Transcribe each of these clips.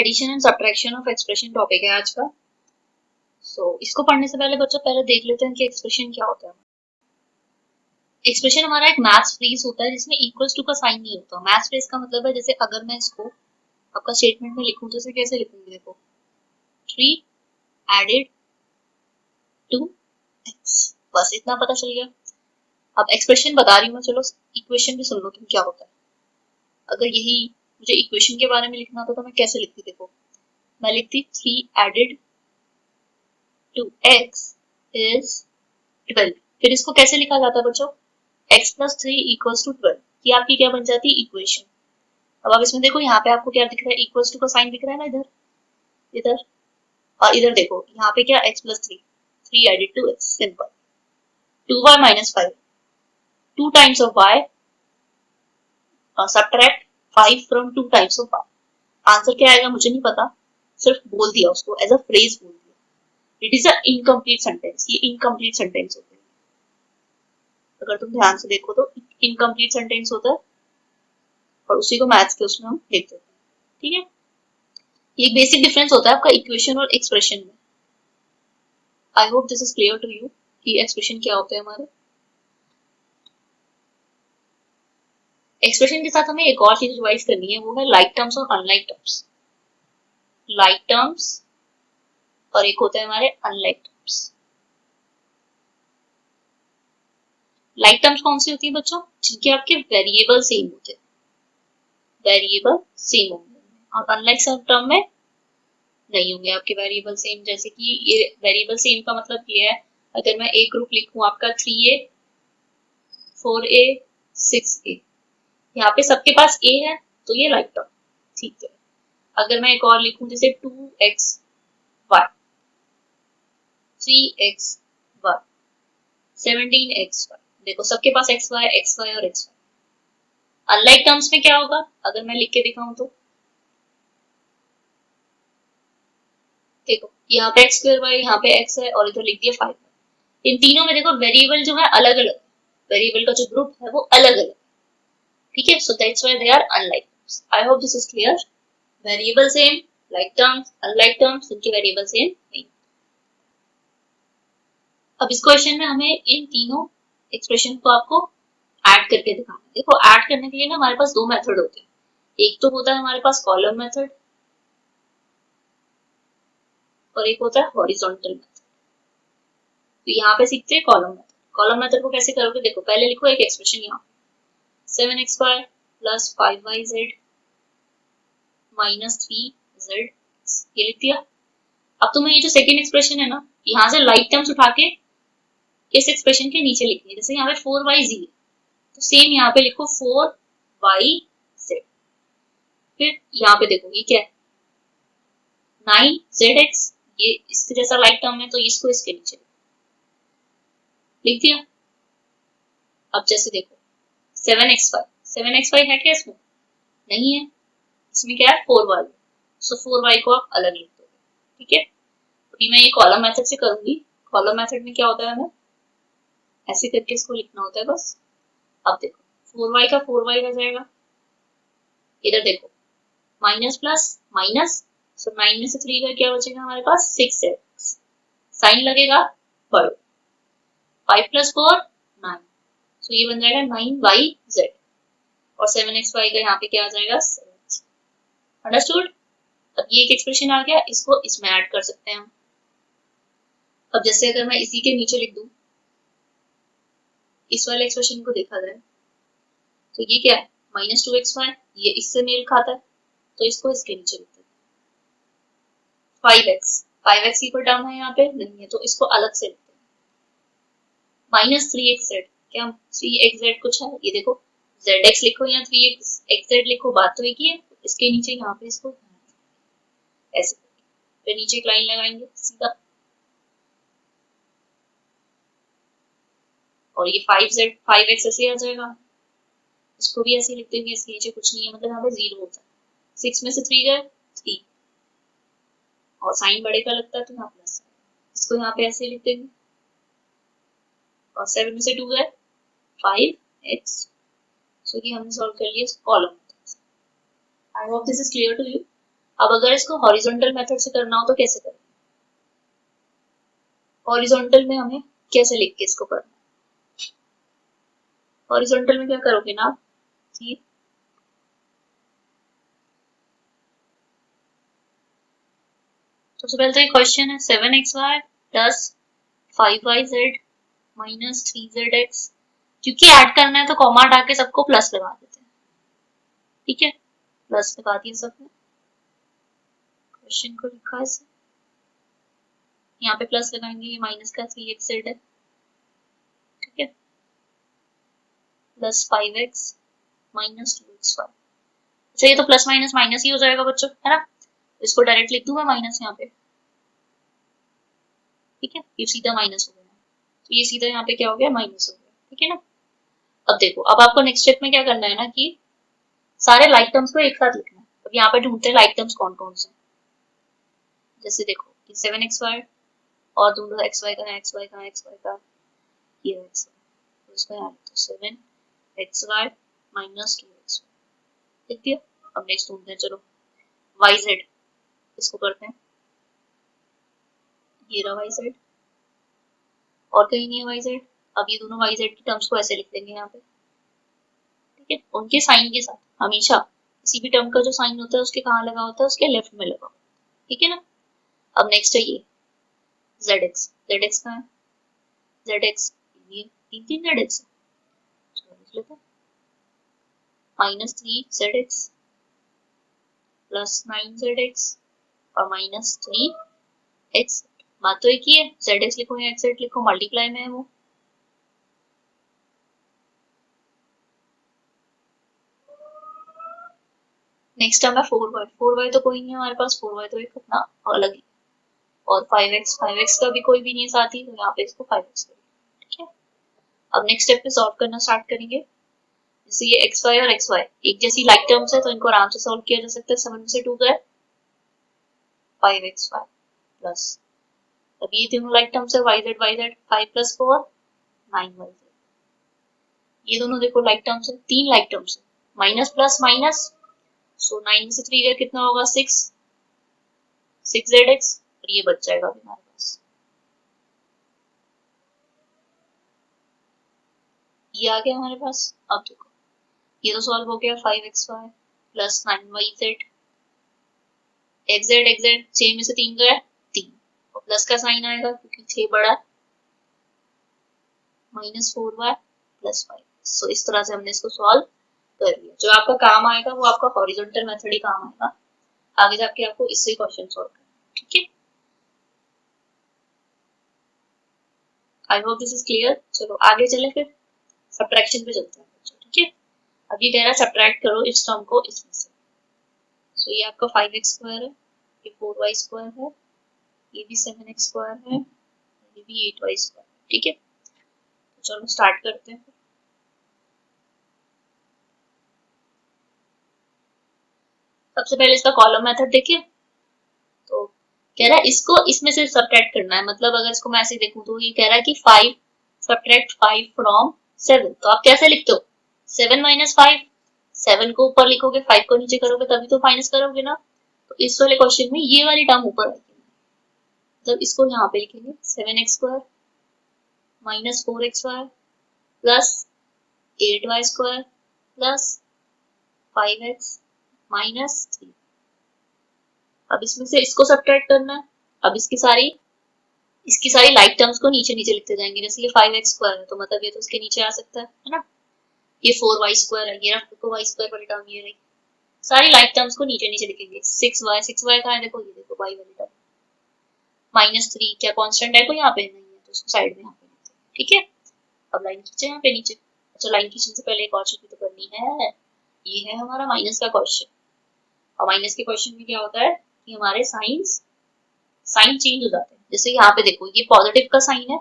Addition and subtraction of expression topic है आज का। इसको पढ़ने से पहले बच्चों पहले देख लेते हैं कि एक्सप्रेशन क्या होता है। एक्सप्रेशन हमारा एक मैथ्स फ्रेज होता है जिसमें इक्वल्स टू का साइन नहीं होता। मैथ्स फ्रेज का मतलब है जैसे अगर मैं इसको आपका स्टेटमेंट में लिखूं तो इसे कैसे लिखूंगी, देखो 3 एडेड टू एक्स, बस इतना पता चल गया। अब एक्सप्रेशन बता रही हूँ मैं, चलो इक्वेशन भी सुन लो तुम क्या होता है। अगर यही मुझे इक्वेशन के बारे में लिखना था तो मैं कैसे लिखती, देखो मैं लिखती 3 एडेड टू एक्स इज 12। फिर इसको कैसे लिखा जाता है बच्चों, x प्लस 3 इक्वल्स टू 12। ये आपकी क्या बन जाती है, इक्वेशन। अब आप इसमें देखो यहाँ पे आपको क्या दिख रहा है, इक्वल्स टू का साइन दिख रहा है ना इधर इधर, और इधर देखो यहाँ पे क्या x plus 3, 3 added to x, simple. 2y minus 5, 2 times of y subtract 5 from 2 times of y। Answer क्या आएगा मुझे नहीं पता, सिर्फ बोल दिया उसको एज अ फ्रेज बोल दिया। It is a incomplete sentence, ये इनकम्प्लीट सेंटेंस होता है। अगर तुम ध्यान से देखो तो इनकम्प्लीट सेंटेंस होता है और उसी को मैथ्स के उसमें हम लिख देते हैं, ठीक है। ये एक बेसिक डिफरेंस होता है आपका इक्वेशन और एक्सप्रेशन में। I hope this is clear to you कि एक्सप्रेशन क्या होते हैं हमारे। एक्सप्रेशन के साथ हमें एक और चीज रिवाइज करनी है, वो है लाइक टर्म्स और अनलाइक टर्म्स। लाइक टर्म्स और एक होता है हमारे अनलाइक टर्म्स। लाइक टर्म्स कौन सी होती है बच्चों, जिनके आपके वेरिएबल सेम होते हैं, वेरिएबल सेम होंगे। और अनलाइक सब टर्म में नहीं होंगे आपके वेरिएबल सेम। जैसे कि ये वेरिएबल सेम का मतलब ये है, अगर मैं एक ग्रुप लिखूं आपका 3a 4a 6a, यहाँ पे सबके पास a है तो ये लाइक टर्म, ठीक है। अगर मैं एक और लिखूं जैसे 2xy 3xy 17xy, देखो सबके पास xy xy और xy। अनलाइक टर्म्स में क्या होगा, अगर मैं लिख के दिखाऊं तो देखो यहाँ पे x स्क्वायर y, यहाँ पे x है और इधर लिख दिया 5। इन तीनों में देखो वेरिएबल जो है अलग अलग, वेरिएबल का जो ग्रुप है वो अलग अलग, ठीक है। So that's why they are unlike terms. I hope this is clear. Variable same, like terms, unlike terms, इनके वेरिएबल सेम नहीं। अब इस क्वेश्चन में हमें इन तीनों एक्सप्रेशन को आपको ऐड करके दिखाना है। देखो ऐड करने के लिए ना हमारे पास दो मेथड होते हैं। एक तो होता है हमारे पास कॉलम मेथड और एक होता है हॉरिजॉन्टल मेथड। तो यहाँ पे सीखते हैं कॉलम मेथड। कॉलम मेथड को कैसे करोगे, देखो पहले लिखो एक एक्सप्रेशन यहाँ 7xy plus 5yz minus 3z, ये लिख दिया। अब तुम्हें ये जो सेकेंड एक्सप्रेशन है ना, यहाँ से लाइक टर्म्स उठा के इस एक्सप्रेशन के नीचे लिखनी है। जैसे यहाँ पे 4yz है तो सेम यहाँ पे लिखो 4yz। फिर यहाँ पे देखो ये क्या है 9zx, ये इसके जैसा लाइक टर्म है तो इसको इसके नीचे लिख दिया। अब जैसे देखो 7xy है क्या इसमें, नहीं है, इसमें क्या है 4y, सो 4y को आप अलग लिख दोगे, ठीक है। अभी मैं ये कॉलम मेथड से करूंगी। कॉलम मेथड में क्या होता है, हमें ऐसे करके इसको लिखना होता है बस। अब देखो 4y का 4y रह जाएगा, इधर देखो माइनस प्लस माइनस, सो 9 में से 3 का क्या बचेगा हमारे पास 6x, साइन लगेगा पढ़ो 5 प्लस 4 9, सो ये बन जाएगा 9yz और 7xy का यहाँ पे क्या आ जाएगा 7x। अंडरस्टूड। अब ये एक एक्सप्रेशन आ गया, इसको इसमें ऐड कर सकते हैं हम। अब जैसे अगर मैं इसी के नीचे लिख दूं इस वाले एक्सप्रेशन को देखा जाए तो ये क्या है माइनस 2xy, ये इससे मेल खाता है तो इसको इसके नीचे लिखते हैं 5x, 5x की कोई टर्म है यहाँ पे नहीं है तो इसको अलग से लिखते हैं माइनस 3xz, क्या 3xz कुछ है, ये देखो zx लिखो या 3xz लिखो, बात तो एक ही है। इसके नीचे यहाँ पे इसको ऐसे फिर नीचे एक लाइन लगाएंगे सीधा, और ये 5x ऐसे आ जाएगा, इसको भी ऐसे लिख देंगे, इसके नीचे कुछ नहीं है मतलब यहाँ पे 0 होता है। 6 में से 3 गए 3 और साइन बड़े का लगता है तो यहाँ प्लस, इसको यहाँ पे ऐसे लिख देंगे और 7 में से 2 गए 5x, सो ये हमने सॉल्व कर लिया column. I hope this is clear to you. अब अगर इसको हॉरिजॉन्टल मेथड से करना हो तो कैसे करें? हॉरिजॉन्टल में हमें कैसे लिख के इसको करना है? हॉरिजॉन्टल में क्या करोगे ना कि सबसे पहले तो ये क्वेश्चन है 7xy plus 5yz minus 3zx, क्योंकि ऐड करना है तो कॉमा हटा के सबको प्लस लगा देते हैं। ठीक है, प्लस लगा दिया सबने, क्वेश्चन को लिखा ऐसे, यहाँ पे प्लस लगाएंगे, ये माइनस का 3xz है, ठीक है, प्लस 5x माइनस 2xy। अच्छा ये तो प्लस माइनस माइनस ही हो जाएगा बच्चों, है ना, इसको डायरेक्ट लिख दूंगा माइनस यहाँ पे, ठीक है, ये सीधा माइनस हो गया, तो ये सीधा यहाँ पे क्या हो गया, माइनस हो गया, ठीक है ना। अब देखो, अब आपको नेक्स्ट स्टेप में क्या करना है ना कि सारे लाइक टर्म्स को एक साथ लिखना है। अब यहाँ पे ढूंढते हैं लाइक टर्म्स कौन कौन से, जैसे देखो ये 7xy और तुम लोग xy का है, xy का, xy का, ये xy, तो इसका यहाँ तो 7xy माइनस 2xy लिख दिया। अब नेक्स्ट ढूंढते हैं, चलो yz, इसको करते हैं, ये रहा yz, और कहीं नहीं है yz। अब ये दोनों yz की टर्म्स को ऐसे लिख देंगे यहाँ पे, ठीक है, उनके साइन के साथ, हमेशा किसी भी टर्म का जो साइन होता है उसके कहाँ लगा होता है, उसके लेफ्ट में लगा, ठीक है ना। अब नेक्स्ट है ये zx, zx कहाँ है, zx ये तीन तीन zx है, लिख लेते हैं, माइनस 3zx प्लस 9zx और माइनस 3x। बात तो एक ही है, zx लिखो या xz लिखो, मल्टीप्लाई में है वो। नेक्स्ट टर्म है 4y, 4y तो कोई नहीं है हमारे पास, 4y तो एक अपना अलग ही, और 5x, 5x का भी कोई भी नहीं है साथ ही, तो यहाँ पे इसको 5x करेंगे, ठीक है। अब नेक्स्ट स्टेप पे सॉल्व करना स्टार्ट करेंगे, जैसे ये xy और xy एक जैसी लाइक टर्म्स है तो इनको आराम से सॉल्व किया जा सकता है। 7 से 2 गए, 5xy प्लस, अब ये तीनों लाइक टर्म्स है, yz 5 प्लस 4 9yz, ये दोनों देखो लाइक टर्म्स है, तीन लाइक टर्म्स है, माइनस प्लस माइनस, सो 9 से 3 गए कितना होगा, 6zx, और ये बच जाएगा हमारे पास, ये आ गया हमारे पास। अब देखो ये तो सॉल्व हो गया, 5xy plus 9yz, xz xz 6 में से 3 गया 3, और प्लस का साइन आएगा क्योंकि 6 बड़ा, माइनस 4y प्लस 5। सो इस तरह से हमने इसको सॉल्व कर लिया। जो आपका काम आएगा वो आपका हॉरिजॉन्टल मेथड ही काम आएगा, आगे जाके आपको इससे क्वेश्चन सॉल्व करना, ठीक है। आई होप दिस इज क्लियर। चलो आगे चले, फिर सब्ट्रैक्शन पे चलते हैं बच्चों, ठीक है। अब ये कह रहा है सब्ट्रैक्ट करो इस टर्म को इसमें से, सो ये आपका 5x स्क्वायर है, ये 4y स्क्वायर है, ये भी 7x स्क्वायर है, ये भी 8y स्क्वायर, ठीक है। तो चलो स्टार्ट करते हैं। सबसे पहले इसका कॉलम मेथड देखिए, तो कह रहा है इसको इसमें से सब्ट्रैक्ट करना है, मतलब अगर इसको मैं ऐसे देखूं तो ये कह रहा है कि 5 सब्ट्रैक्ट 5 फ्रॉम 7, तो आप कैसे लिखते हो, 7 माइनस 5, 7 को ऊपर लिखोगे 5 को नीचे करोगे तभी तो माइनस करोगे ना। तो इस वाले क्वेश्चन में ये वाली टर्म ऊपर आएगी, मतलब इसको यहाँ पे लिखेंगे 7x square minus 4xy plus 8y square plus 5x minus 3। अब इसमें से इसको सब्ट्रैक्ट करना है, अब इसकी सारी लाइक टर्म्स को नीचे नीचे लिखते जाएंगे, जैसे ये 5x स्क्वायर है तो मतलब ये तो इसके नीचे आ सकता है ना, ये 4y स्क्वायर है, ये रखो y स्क्वायर वाली टर्म ये रही, सारी लाइक टर्म्स को नीचे नीचे लिखेंगे। 6y कहाँ है, देखो ये देखो y वाली टर्म, माइनस 3 क्या कांस्टेंट है कोई यहाँ पे नहीं है, तो उसको साइड में यहाँ पे लिखते हैं, ठीक है। अब लाइन खींचे यहाँ पे नीचे। अच्छा लाइन खींचने से पहले एक और चीज भी तो करनी है, ये है हमारा माइनस का क्वेश्चन, और माइनस के क्वेश्चन में क्या होता है कि हमारे साइन चेंज हो जाते हैं। जैसे यहाँ पे देखो ये पॉजिटिव का साइन है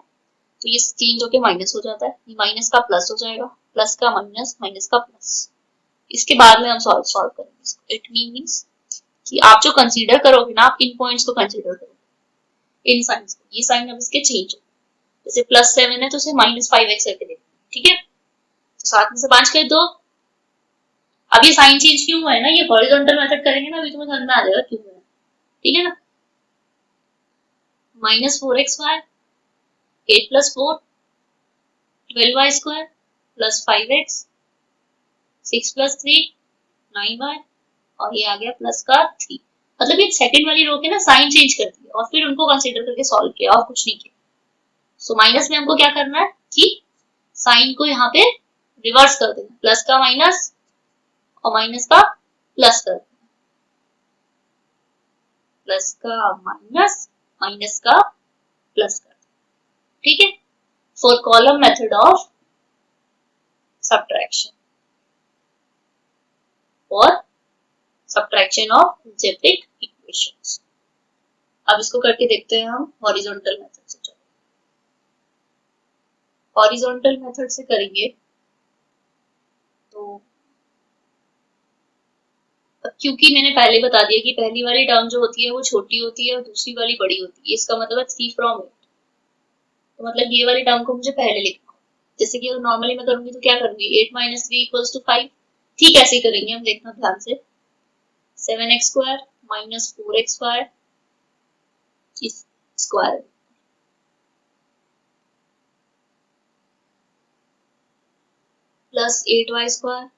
तो ये चेंज होके माइनस हो जाता है, ये माइनस का प्लस हो जाएगा, प्लस का माइनस, माइनस का प्लस। इसके बाद में हम सॉल्व करेंगे इसको। इट मींस कि आप जो कंसीडर करोगे ना, आप इन पॉइंट्स को कंसीडर करोगे, इन साइंस को, ये साइन अब इसके चेंज हो, जैसे प्लस 7 है तो उसे माइनस 5x करके देखो, ठीक है, तो 7 में से 5 कर दो। अब ये साइन चेंज क्यों हुआ है ना, ये हॉरिजॉन्टल मेथड करेंगे ना अभी तुम्हें समझ में आ जाएगा क्यों हुआ है। ठीक है ना। -4xy 8 + 4 12y² + 5x 6 + 3 9y और ये आ गया प्लस का 3। मतलब ये सेकंड वाली रो के ना साइन चेंज कर दिया और फिर उनको कंसीडर करके सॉल्व किया और कुछ नहीं किया। सो माइनस में हमको क्या करना है कि साइन को यहाँ पे रिवर्स कर देना, प्लस का माइनस और माइनस का प्लस कर देना, प्लस का माइनस माइनस का प्लस कर देना। ठीक है, for column method of subtraction और सब्ट्रैक्शन ऑफ अलजेब्रिक इक्वेशंस। अब इसको करके देखते हैं हम हॉरिजॉन्टल मेथड से। चलो हॉरिजॉन्टल मेथड से करेंगे तो क्योंकि मैंने पहले बता दिया कि पहली वाली टर्म जो होती है वो छोटी होती है और दूसरी वाली बड़ी होती है, इसका मतलब है 3 from 8। तो मतलब ये वाली टर्म को मुझे पहले लिखना है। जैसे कि नॉर्मली मैं करूंगी तो क्या करूंगी 8 - 3 = 5। ठीक ऐसे ही करेंगे हम, देखना ध्यान से। 7x² - 4xy square +8y²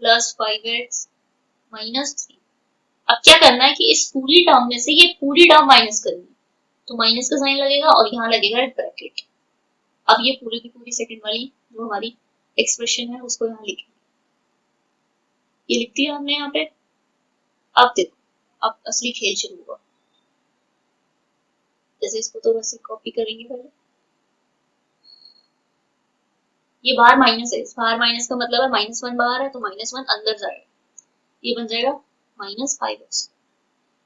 + 5x -3। अब क्या करना है कि इस पूरी टर्म में से ये पूरी टर्म माइनस करनी है, तो माइनस का साइन लगेगा और यहाँ लगेगा एक ब्रैकेट। अब ये पूरी की पूरी सेकंड वाली जो हमारी एक्सप्रेशन है उसको यहाँ लिखेंगे। ये लिख दिया हमने यहाँ पे। अब देखो, अब असली खेल शुरू हुआ। जैसे इसको तो वैसे कॉपी करेंगे पहले। ये बाहर माइनस है, इस बाहर माइनस का मतलब है -1 बाहर है तो -1 अंदर जाएगा, ये बन जाएगा -5x।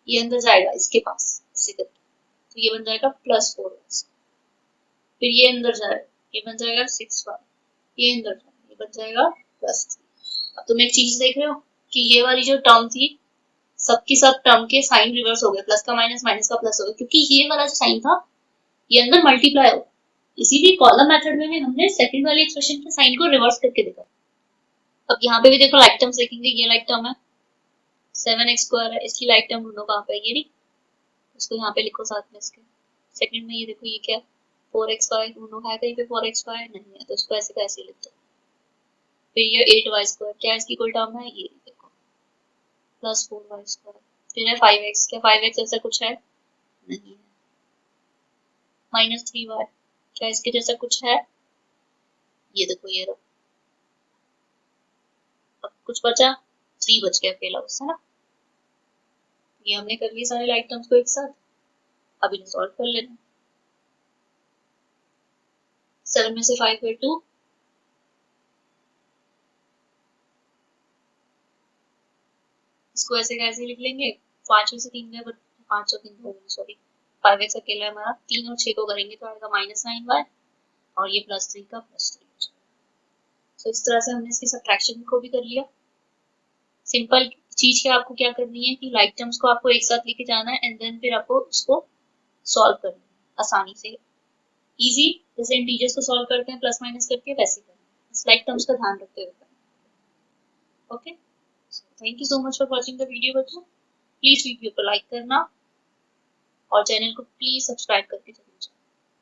ये अंदर जाएगा इसके पास ऐसे करके, तो ये बन जाएगा +4x। फिर ये अंदर जाएगा, ये बन जाएगा 6y। ये अंदर जाएगा, ये बन जाएगा +3। अब तुम एक चीज देख रहे हो कि ये वाली जो टर्म थी सबकी सब टर्म के साइन रिवर्स हो गए, प्लस का माइनस माइनस का प्लस हो गया, क्योंकि ये वाला जो साइन था ये अंदर मल्टीप्लाई हो। इसीलिए कॉलम मेथड में भी हमने सेकंड वाली एक्सप्रेशन के साइन को रिवर्स करके देखा। अब यहाँ पे भी देखो लाइक टर्म्स देखेंगे, ये लाइक टर्म है 7x² है, इसकी लाइक टर्म ढूंढो कहाँ पे, ये नहीं, उसको यहाँ पे लिखो साथ में इसके। सेकंड में ये देखो ये क्या 4xy ढूंढो, है कहीं पे 4xy नहीं है तो इसको ऐसे का ऐसे लिख दो। फिर ये 8y², क्या इसकी कोई टर्म है, ये देखो +4y²। फिर है 5x, क्या 5x ऐसा कुछ है, नहीं है। -3y, क्या इसके जैसा कुछ है, ये देखो ये रहा। अब कुछ बचा, 3 बच गया अकेला उससे ना। ये हमने कर लिए सारे लाइक टर्म्स को एक साथ। अब इन्हें सॉल्व कर लेना। 7 में से 5 गए 2, इसको ऐसे कैसे लिख लेंगे, 5 में से 3 गए, 5 और 3 सॉरी 5x अकेला है हमारा, 3 और 6 को करेंगे तो आएगा -9y और ये +3 का +3। तो इस तरह से हमने इसकी सब्ट्रैक्शन को भी कर लिया। सिंपल चीज क्या आपको क्या करनी है कि लाइक टर्म्स को आपको एक साथ लेके जाना है एंड देन फिर आपको उसको सॉल्व करना है आसानी से, इजी। जैसे इंटीजर्स को सॉल्व करते हैं प्लस माइनस करके, वैसे करना है, इस लाइक टर्म्स का ध्यान रखते हुए करना। Okay, thank you so much for watching the video बच्चों। प्लीज वीडियो को लाइक करना और चैनल को प्लीज सब्सक्राइब करके